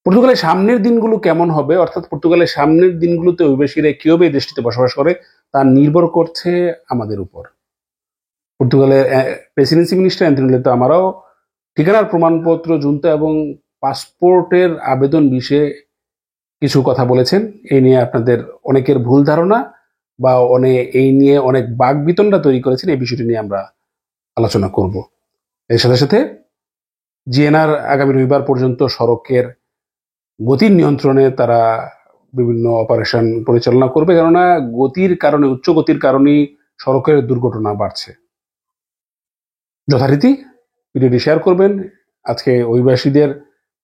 পর্তুগালের সামনের দিনগুলো কেমন হবে, অর্থাৎ পর্তুগালের সামনের দিনগুলোতে অভিবাসীরা কিভাবে এই দেশটিতে বসবাস করে তা নির্ভর করছে আমাদের উপর। পর্তুগালের প্রেসিডেন্সি মিনিস্টার অ্যান্টনি লেতো আমারাও ঠিকানার প্রমাণপত্র জুনতা এবং পাসপোর্টের আবেদন বিষয়ে কিছু কথা বলেছেন। এই নিয়ে আপনাদের অনেকের ভুল ধারণা বা এই নিয়ে অনেক বাকবিতণ্ডা তৈরি করেছেন। এই বিষয়টি নিয়ে আমরা আলোচনা করব। এর সাথে সাথে জিএনআর আগামী রবিবার পর্যন্ত সড়কের গতির নিয়ন্ত্রণে তারা বিভিন্ন অপারেশন পরিচালনা করবে, কেননা গতির কারণে, উচ্চ গতির কারণেই সড়কের দুর্ঘটনা বাড়ছে। যথারীতি ভিডিওটি শেয়ার করবেন। আজকে অভিবাসীদের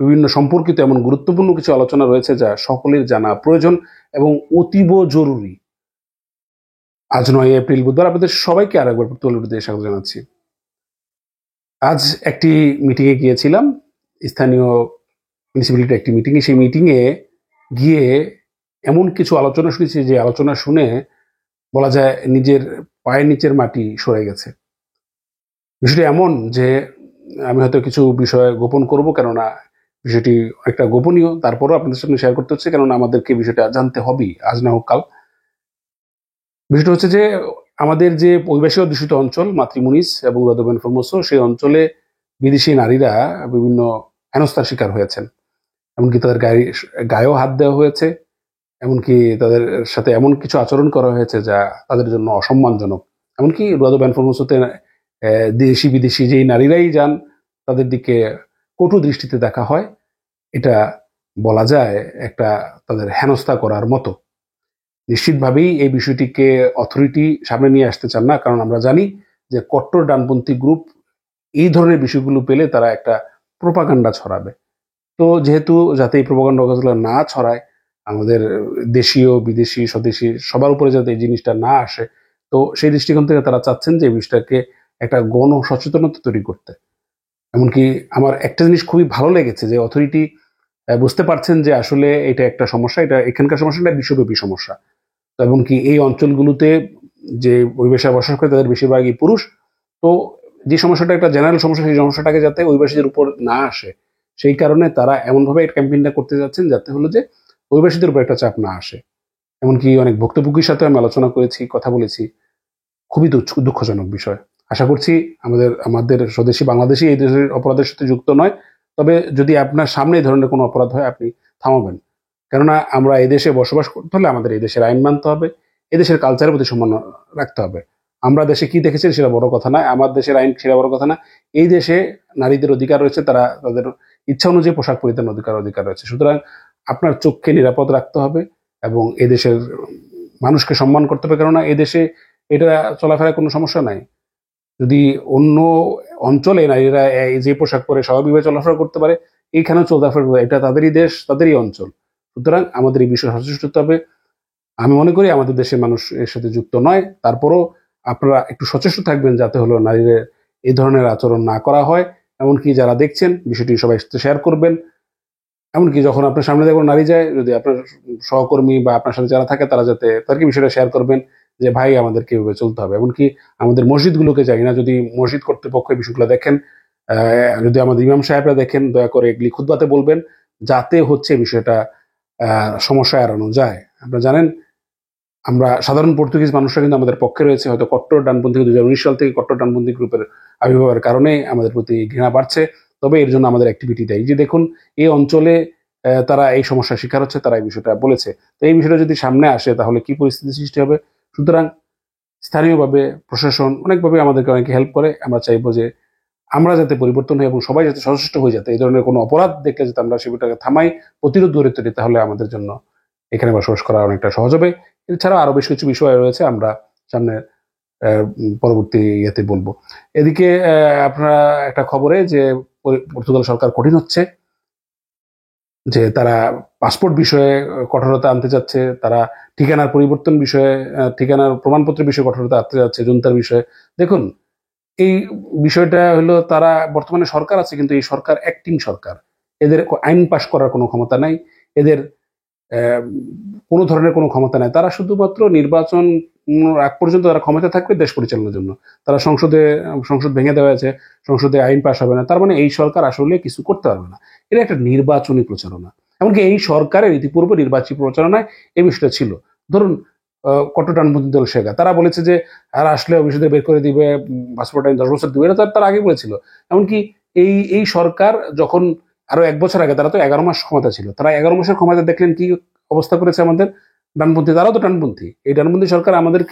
বিভিন্ন সম্পর্কিত এমন গুরুত্বপূর্ণ কিছু আলোচনা রয়েছে যা সকলের জানা প্রয়োজন এবং অতীব জরুরি। আজ 9 এপ্রিল বুধবার আপনাদের সবাইকে আরেকবার পর্তুগাল স্বাগত জানাচ্ছি। আজ একটি মিটিংয়ে গিয়েছিলাম, স্থানীয় মিউনিসিপ্যালিটি একটি মিটিংয়ে। সেই মিটিংয়ে গিয়ে এমন কিছু আলোচনা শুনেছি যে আলোচনা শুনে বলা যায় নিজের পায়ের নিচের মাটি সরে গেছে। বিষয়টি এমন যে আমি হয়তো কিছু বিষয় গোপন করব, কেননা বিষয়টি অনেকটা গোপনীয়, তারপরও আপনাদের সঙ্গে শেয়ার করতে হচ্ছে, কেননা আমাদেরকে বিষয়টা জানতে হবেই, আজ না হোক কাল। বিষয়টা হচ্ছে যে আমাদের যে অভিবাসী অধ্যুষিত অঞ্চল মাতৃমুনিস এবং রদবেন ফরমোসো, সেই অঞ্চলে বিদেশি নারীরা বিভিন্ন হেনস্থার শিকার হয়েছেন। এমনকি তাদের গায়েও হাত দেওয়া হয়েছে, এমনকি তাদের সাথে এমন কিছু আচরণ করা হয়েছে যা তাদের জন্য অসম্মানজনক। এমনকি রদবেন ফরমোসোতে দেশি বিদেশি যেই নারীরাই যান তাদের দিকে কটু দৃষ্টিতে দেখা হয়। এটা বলা যায় একটা তাদের হেনস্থা করার মতো। নিশ্চিতভাবেই এই বিষয়টিকে অথরিটি সামনে নিয়ে আসতে চান না, কারণ আমরা জানি যে কট্টর ডানপন্থী গ্রুপ এই ধরনের বিষয়গুলো পেলে তারা একটা প্রোপাগান্ডা ছড়াবে। তো যেহেতু যাতে এই প্রোপাগান্ডা না ছড়ায়, আমাদের দেশীয় বিদেশি স্বদেশী সবার উপরে যাতে এই জিনিসটা না আসে, তো সেই দৃষ্টিকোণ থেকে তারা চাচ্ছেন যে এই বিষয়টাকে একটা গণ সচেতনতা তৈরি করতে। এমনকি আমার একটা জিনিস খুবই ভালো লেগেছে যে অথরিটি বুঝতে পারছেন যে আসলে এটা একটা সমস্যা, এটা এখানকার সমস্যাটা বিশ্বব্যাপী সমস্যা। এবং কি এই অঞ্চলগুলোতে যে অভিবাসীরা বসবাস করে তাদের বেশিরভাগই পুরুষ। তো যে সমস্যাটা একটা জেনারেল সমস্যা, সেই সমস্যাটাকে যাতে অভিবাসীদের উপর না আসে, সেই কারণে তারা এমনভাবে এই ক্যাম্পেইনটা করতে যাচ্ছেন যাতে হলো যে অভিবাসীদের উপর একটা চাপ না আসে। এমনকি অনেক ভুক্তভোগীর সাথে আমি আলোচনা করেছি, কথা বলেছি। খুবই দুঃখজনক বিষয়। আশা করছি আমাদের স্বদেশী বাংলাদেশি এই দেশের অপরাধের সাথে যুক্ত নয়। তবে যদি আপনার সামনে এই ধরনের কোনো অপরাধ হয়, আপনি থামাবেন। কেননা আমরা এই দেশে বসবাস করতে হলে আমাদের এই দেশের আইন মানতে হবে, এদেশের কালচারের প্রতি সম্মান রাখতে হবে। আমরা দেশে কি দেখেছি সেটা বড় কথা নয়, আমার দেশের আইন সেটা বড় কথা না। এই দেশে নারীদের অধিকার রয়েছে, তারা তাদের ইচ্ছা অনুযায়ী পোশাক পরিধানের অধিকার রয়েছে। সুতরাং আপনার চোখকে নিরাপদ রাখতে হবে এবং এদেশের মানুষকে সম্মান করতে হবে, কেননা এদেশে এটা চলাফেরায় কোনো সমস্যা নাই। যদি অন্য অঞ্চলে নারীরা যে পোশাক পরে স্বাভাবিকভাবে চলাফেরা করতে পারে, এইখানেও চলাফেরা করতে, এটা তাদেরই দেশ, তাদেরই অঞ্চল। সুতরাং আমাদের এই বিষয়ে সচেষ্ট হতে হবে। আমি মনে করি আমাদের দেশের মানুষ এর সাথে যুক্ত নয়, তারপরও আপনারা একটু সচেষ্ট থাকবেন যাতে হলো নারীদের এই ধরনের আচরণ না করা হয়। এমনকি যারা দেখছেন বিষয়টি সবাই শেয়ার করবেন। এমনকি যখন আপনার সামনে দেখুন নারী যায়, যদি আপনার সহকর্মী বা আপনার সাথে যারা থাকে তারা যাতে তাদেরকে বিষয়টা শেয়ার করবেন যে ভাই আমাদেরকে এভাবে চলতে হবে। এমনকি আমাদের মসজিদগুলোকে চাই না, যদি মসজিদ কর্তৃপক্ষ এই বিষয়গুলো দেখেন, যদি আমাদের ইমাম সাহেবরা দেখেন, দয়া করে এগুলি খুতবাতে বলবেন যাতে হচ্ছে বিষয়টা সমস্যা এড়ানো যায়। আপনারা জানেন আমরা সাধারণ পর্তুগিজ মানুষরা কিন্তু আমাদের পক্ষে রয়েছে। হয়তো কট্টর ডানপন্থী 2019 সাল থেকে কট্টর ডানপন্থী গ্রুপের আবির্ভাবের কারণে আমাদের প্রতি ঘৃণা বাড়ছে। তবে এর জন্য আমাদের অ্যাক্টিভিটি দেয় যে দেখুন এই অঞ্চলে তারা এই সমস্যার শিকার হচ্ছে, তারা এই বিষয়টা বলেছে। তো এই বিষয়টা যদি সামনে আসে তাহলে কি পরিস্থিতি সৃষ্টি হবে। সুতরাং স্থানীয়ভাবে প্রশাসন অনেকভাবে আমাদেরকে অনেকে হেল্প করে। আমরা চাইবো যে আমরা যাতে পরিবর্তন হই এবং সবাই যাতে সচেষ্ট হয়ে, যাতে এই ধরনের কোনো অপরাধ দেখলে যাতে আমরা সেটাকে থামাই, প্রতিরোধ গড়ে তুলি, তাহলে আমাদের জন্য এখানে বসবাস করা অনেকটা সহজ হবে। এছাড়াও আরো বেশ কিছু বিষয় রয়েছে, আমরা সামনে পরবর্তী ইয়েতে বলবো। এদিকে আপনারা একটা খবরে যে পর্তুগাল সরকার কঠিন হচ্ছে, যে তারা পাসপোর্ট বিষয়ে কঠোরতা আনতে যাচ্ছে, তারা ঠিকানার পরিবর্তন বিষয়ে, ঠিকানার প্রমাণপত্রের বিষয়ে কঠোরতা আনতে যাচ্ছে, জুনতার বিষয়ে। দেখুন এই বিষয়টা হলো তারা বর্তমানে সরকার আছে, কিন্তু এই সরকার অ্যাক্টিং সরকার। এদের আইন পাশ করার কোনো ক্ষমতা নাই, এদের কোনো ধরনের কোনো ক্ষমতা নাই। তারা শুধুমাত্র নির্বাচন আগ পর্যন্ত তারা ক্ষমতা থাকবে দেশ পরিচালনার জন্য। তারা সংসদ ভেঙে দেওয়া আছে, সংসদে আইন পাশ হবে না, তার মানে এই সরকার আসলে কিছু করতে পারবে না। এটা একটা নির্বাচনী প্রচারণা। এমনকি এই সরকারের ইতিপূর্বে নির্বাচনী প্রচারণায় এই বিষয়টা ছিল। ধরুন কট্টর ডানপন্থী দল শেখা, তারা বলেছে যে আর আসলে অভিষেকে বের করে দিবে, পাসপোর্ট আইন 10 বছর দিবে, এটা তারা আগে বলেছিল। এমনকি এই সরকার যখন আরো 1 বছর আগে, তারা তো 11 মাস ক্ষমতা ছিল, তারা 11 মাসের ক্ষমতা দেখলেন কি অবস্থা করেছে আমাদের ডানপন্থী, তারাও তো ডানপন্থী। এই ডানপন্থী সরকার আমাদের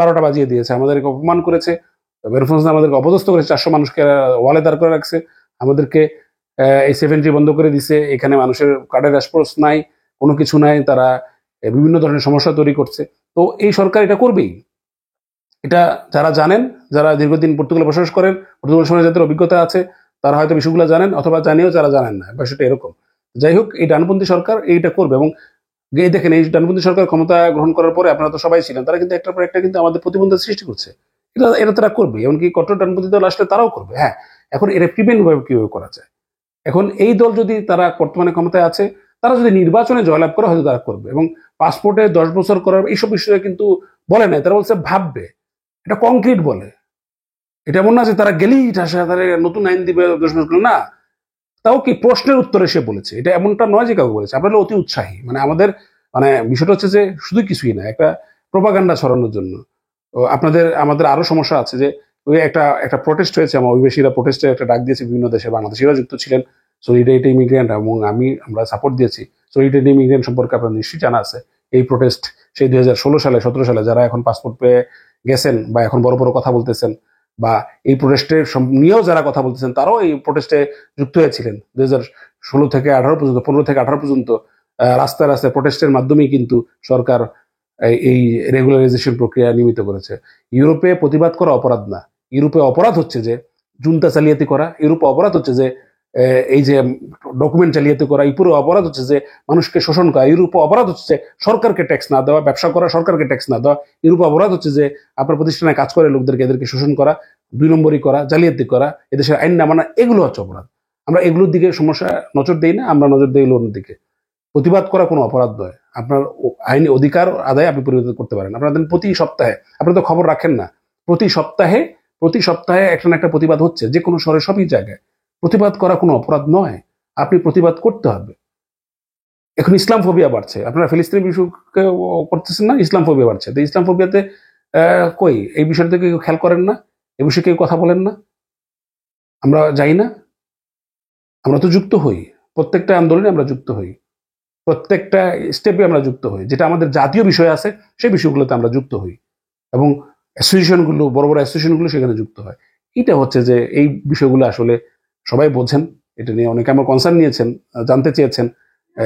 12টা বাজিয়ে দিয়েছে, আমাদেরকে অপমান করেছে, আমাদেরকে অপদস্থ করেছে, 400 মানুষকে ওয়ালে দাঁড় করে রাখছে, আমাদেরকে এই 7G বন্ধ করে দিছে, এখানে মানুষের কার্ডের রেসপন্স নাই, কোনো কিছু নাই, তারা বিভিন্ন ধরনের সমস্যা তৈরি করছে। তো এই সরকার এটা করবেই, এটা যারা জানেন, যারা দীর্ঘদিন পর্তুগালে বসবাস করেন, পর্তুগাল সমাজে যাদের অভিজ্ঞতা আছে, তারা হয়তো বিষয়গুলো জানেন, অথবা জানিও যারা জানেন না, বিষয়টা এরকম। যাই হোক, এই ডানপন্থী সরকার এইটা করবে। এবং এই দেখেন, এই ডানপন্থী সরকার ক্ষমতা গ্রহণ করার পরে, আপনারা তো সবাই ছিলেন, তারা কিন্তু একটার পর একটা কিন্তু আমাদের প্রতিবন্ধকতা সৃষ্টি করছে। এটা এটা তারা করবে, এমনকি কট্টর ডানপন্থী দল আসলে তারাও করবে। হ্যাঁ, এখন এটা প্রিভেন্ট ভাবে কিভাবে করা যায়, এখন এই দল যদি, তারা বর্তমানে ক্ষমতায় আছে, তারা যদি নির্বাচনে জয়লাভ করে হয়তো তারা করবে। এবং পাসপোর্টে 10 বছর করার এইসব বিষয়ে কিন্তু বলে নাই, তারা বলছে ভাববে, এটা কংক্রিট বলে। এটা এমন না যে তারা গেলেই তারা নতুন আইন দিবে 10 বছর, না, তাও কি প্রশ্নের উত্তরে সে বলেছে, এটা এমনটা নয় যে কাউকে বলেছে। আপনারা অতি উৎসাহী, মানে আমাদের, মানে বিষয়টা হচ্ছে যে শুধু কিছুই না, একটা প্রোপাগান্ডা ছড়ানোর জন্য। আমাদের আরো সমস্যা আছে যে ওই একটা একটা প্রোটেস্ট হয়েছে, আমার অভিবাসীরা প্রোটেস্টে একটা ডাক দিয়েছে বিভিন্ন দেশে, বাংলাদেশিরা যুক্ত ছিলেন, সলিডারিটি ইমিগ্রেন্ট, এবং আমরা সাপোর্ট দিয়েছি। সলিডারিটি ইমিগ্রেন্ট সম্পর্কে আপনার নিশ্চয়ই জানা আছে। এই প্রোটেস্ট সেই 2016 সালে 17 সালে যারা এখন পাসপোর্ট পেয়ে গেছেন বা এখন বড় বড় কথা বলতেছেন, বা এই প্রোটেস্টের নিয়েও যারা কথা বলতেছেন, তারাও এই প্রোটেস্টে যুক্ত হয়েছিলেন 2016 থেকে 18 পর্যন্ত, 15 থেকে 18 পর্যন্ত। রাস্তায় রাস্তায় প্রোটেস্টের মাধ্যমেই কিন্তু সরকার এই রেগুলারাইজেশন প্রক্রিয়া নিয়মিত করেছে। ইউরোপে প্রতিবাদ করা অপরাধ না, ইউরোপে অপরাধ হচ্ছে যে জুনতা জালিয়াতি করা, ইউরোপে অপরাধ হচ্ছে যে এই যে ডকুমেন্ট জালিয়াতি করা, ইউরোপে অপরাধ হচ্ছে যে মানুষকে শোষণ করা, ইউরোপে অপরাধ হচ্ছে সরকারকে ট্যাক্স না দেওয়া, ব্যবসা করা, সরকারকে ট্যাক্স না দেওয়া, ইউরোপে অপরাধ হচ্ছে যে আপনার প্রতিষ্ঠানে কাজ করে লোকদেরকে, এদেরকে শোষণ করা, 2 নম্বরই করা, জালিয়াতি করা, এদেশের আইন না মানা, এগুলো হচ্ছে অপরাধ। আমরা এগুলোর দিকে সমস্যা নজর দেই না, আমরা নজর দিই এগুলোর দিকে। প্রতিবাদ করা কোনো অপরাধ নয়, আপনার আইনি অধিকার আদায় আপনি প্রতিবাদ করতে পারেন। আপনারা প্রতি সপ্তাহে, আপনারা তো খবর রাখেন না, প্রতি সপ্তাহে একটা না একটা প্রতিবাদ হচ্ছে, যে কোনো শহরে সবই জায়গায়। প্রতিবাদ করা কোনো অপরাধ নয়, আপনি প্রতিবাদ করতে হবে। এখন ইসলাম ফোবিয়া বাড়ছে, আপনারা ফিলিস্তিনি বিষয়কে করতেছেন না, ইসলাম ফোবিয়া বাড়ছে। তো ইসলাম ফোবিয়াতে কই এই বিষয়টা কেউ খেয়াল করেন না, এ বিষয়ে কেউ কথা বলেন না, আমরা যাই না, আমরা তো যুক্ত হই, প্রত্যেকটা আন্দোলনে আমরা যুক্ত হই, প্রত্যেকটা স্টেপে আমরা যুক্ত হই, যেটা আমাদের জাতীয় বিষয় আছে সেই বিষয়গুলোতে আমরা যুক্ত হই, এবং অ্যাসোসিয়েশনগুলো, বড় বড় অ্যাসোসিয়েশনগুলো সেখানে যুক্ত হয়। এটা হচ্ছে যে এই বিষয়গুলো আসলে সবাই বোঝেন, এটা নিয়ে অনেকে আমার কনসার্ন নিয়েছেন, জানতে চেয়েছেন,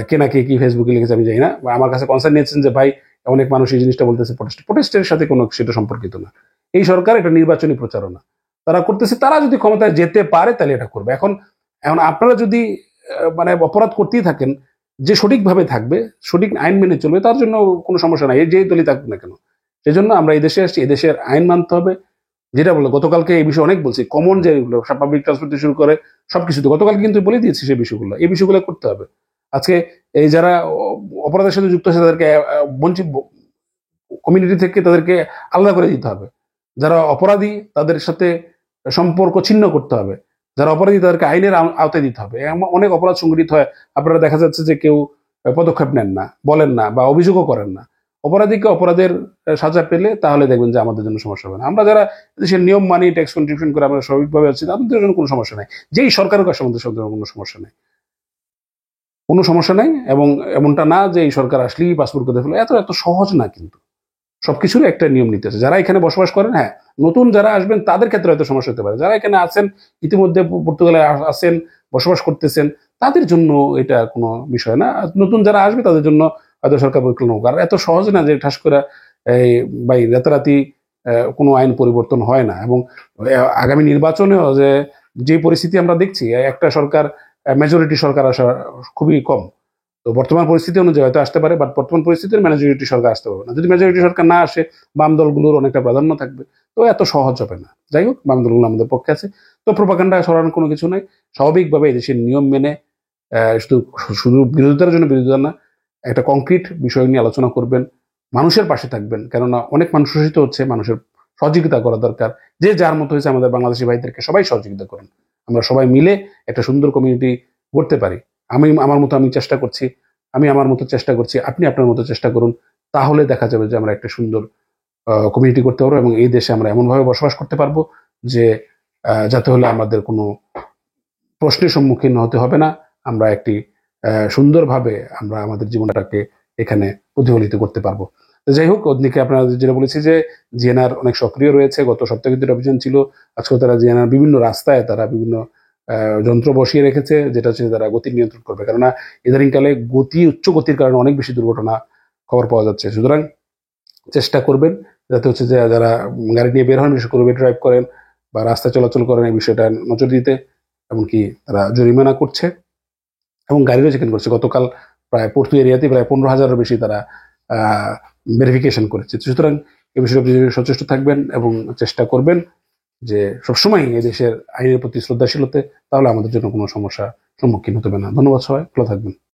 কে না কে কি ফেসবুকে লিখেছে আমি জানি না, বা আমার কাছে কনসার্ন নিয়েছেন যে ভাই অনেক মানুষ এই জিনিসটা বলতেছে প্রোটেস্টের সাথে কোনো সেটা সম্পর্কিত না। এই সরকার এটা নির্বাচনী প্রচারণা তারা করতেছে, তারা যদি ক্ষমতায় যেতে পারে তাহলে এটা করবে। এখন এখন আপনারা যদি মানে অপরাধ করতেই থাকেন, যে সঠিকভাবে থাকবে, সঠিক আইন মেনে চলবে, তার জন্য কোনো সমস্যা নাই, যেই দলই থাকুক না কেন। সেই জন্য আমরা এই দেশে আসছি, এই দেশের আইন মানতে হবে। যেটা বললো গতকালকে এই বিষয়ে অনেক বলছি, কমন যে পাবলিক ট্রান্সপোর্ট থেকে শুরু করে সবকিছুতে গতকালকে কিন্তু বলে দিয়েছি সেই বিষয়গুলো, এই বিষয়গুলো করতে হবে। আজকে এই যারা অপরাধের সাথে যুক্ত আছে তাদেরকে বঞ্চিত কমিউনিটি থেকে তাদেরকে আলাদা করে দিতে হবে। যারা অপরাধী তাদের সাথে সম্পর্ক ছিন্ন করতে হবে, যারা অপরাধী তাদেরকে আইনের আওতায় দিতে হবে। অনেক অপরাধ সংঘটিত হয়, আপনারা দেখা যাচ্ছে যে কেউ পদক্ষেপ নেন না, বলেন না, বা অভিযোগও করেন না। অপরাধীকে অপরাধের সাজা পেলে তাহলে দেখবেন যে আমাদের জন্য সমস্যা হবে না। আমরা যারা দেশের নিয়ম মানি, ট্যাক্স কন্ট্রিবিউশন করে আমরা স্বাভাবিকভাবে আছি, আমাদের জন্য কোনো সমস্যা নাই। যেই সরকারের কাছে আমাদের কোনো সমস্যা নাই, কোনো সমস্যা নাই। এবং এমনটা না যে এই সরকার আসলেই পাসপোর্ট করে ফেলে, এত এত সহজ না কিন্তু। সবকিছুর একটা নিয়ম নীতি আছে। যারা এখানে বসবাস করেন, হ্যাঁ, নতুন যারা আসবেন তাদের ক্ষেত্রে হয়তো সমস্যা হতে পারে। যারা এখানে আছেন, ইতিমধ্যে পর্তুগালে আছেন, বসবাস করতেছেন, তাদের জন্য এটা কোনো বিষয় না। নতুন যারা আসবে তাদের জন্য হয়তো সরকার পরিকল্পনা করে। এত সহজ না যে ঠাস করে এই বাই রাতারাতি কোনো আইন পরিবর্তন হয় না। এবং আগামী নির্বাচনেও যে পরিস্থিতি আমরা দেখছি, একটা সরকার, মেজরিটি সরকার আসা খুবই কম। তো বর্তমান পরিস্থিতি অনুযায়ী হয়তো আসতে পারে, বাট বর্তমান পরিস্থিতির মেজরিটি সরকার আসতে পারবে না। যদি মেজরিটি সরকার না আসে, বাম দলগুলোর অনেকটা প্রাধান্য থাকবে, তো এত সহজ হবে না। যাই হোক, বাম দলগুলো আমাদের পক্ষে আছে, তো প্রোপাগান্ডা ছড়ানোর কোনো কিছু নাই। স্বাভাবিকভাবে এই দেশের নিয়ম মেনে, শুধু শুধু বিরোধিতার জন্য বিরোধিতা না, একটা কংক্রিট বিষয় নিয়ে আলোচনা করবেন, মানুষের পাশে থাকবেন। কেননা অনেক মানুষ শোষিত হচ্ছে, মানুষের সহযোগিতা করা দরকার। যে যার মতো হয়েছে, আমাদের বাংলাদেশি ভাইদেরকে সবাই সহযোগিতা করেন, আমরা সবাই মিলে একটা সুন্দর কমিউনিটি গড়তে পারি। আমি আমার মতো আমি চেষ্টা করছি, আমি আমার মতো চেষ্টা করছি, আপনি আপনার মতো চেষ্টা করুন। তাহলে দেখা যাবে যে আমরা একটা সুন্দর কমিউনিটি করতে পারবো এবং এই দেশে আমরা এমনভাবে বসবাস করতে পারবো যে যাতে হলে আমাদের কোনো প্রশ্নের সম্মুখীন হতে হবে না। আমরা একটি সুন্দরভাবে আমরা আমাদের জীবনটাকে এখানে প্রতিফলিত করতে পারবো। তো যাই হোক, ওদিকে আপনারা যেটা বলেছি যে জিএনআর অনেক সক্রিয় রয়েছে। গত সপ্তাহে কিন্তু একটা অভিযান ছিল। আজকেও তারা জিএনআর বিভিন্ন রাস্তায় তারা বিভিন্ন যন্ত্র বসিয়ে রেখেছে, যেটা হচ্ছে তারা গতি নিয়ন্ত্রণ করবে। কেননা ইদানিংকালে উচ্চ গতির কারণে অনেক বেশি দুর্ঘটনা খবর পাওয়া যাচ্ছে। সুতরাং চেষ্টা করবেন যাতে হচ্ছে যে যারা গাড়ি নিয়ে বের হন, বিশেষ করে ড্রাইভ করেন বা রাস্তা চলাচল করেন, এই বিষয়টা নজর দিতে। এমনকি তারা জরিমানা করছে এবং গাড়িরও চেকিং করছে। গতকাল প্রায় পর্তু এরিয়াতে প্রায় 15,000-এর বেশি তারা ভেরিফিকেশন করেছে। সুতরাং এ বিষয়ে আপনি সচেষ্ট থাকবেন এবং চেষ্টা করবেন যে সবসময় এই দেশের আইনের প্রতি শ্রদ্ধাশীল হতে। তাহলে আমাদের জন্য কোনো সমস্যা সম্মুখীন হতে হবে না। ধন্যবাদ সবাই, ভালো থাকবেন।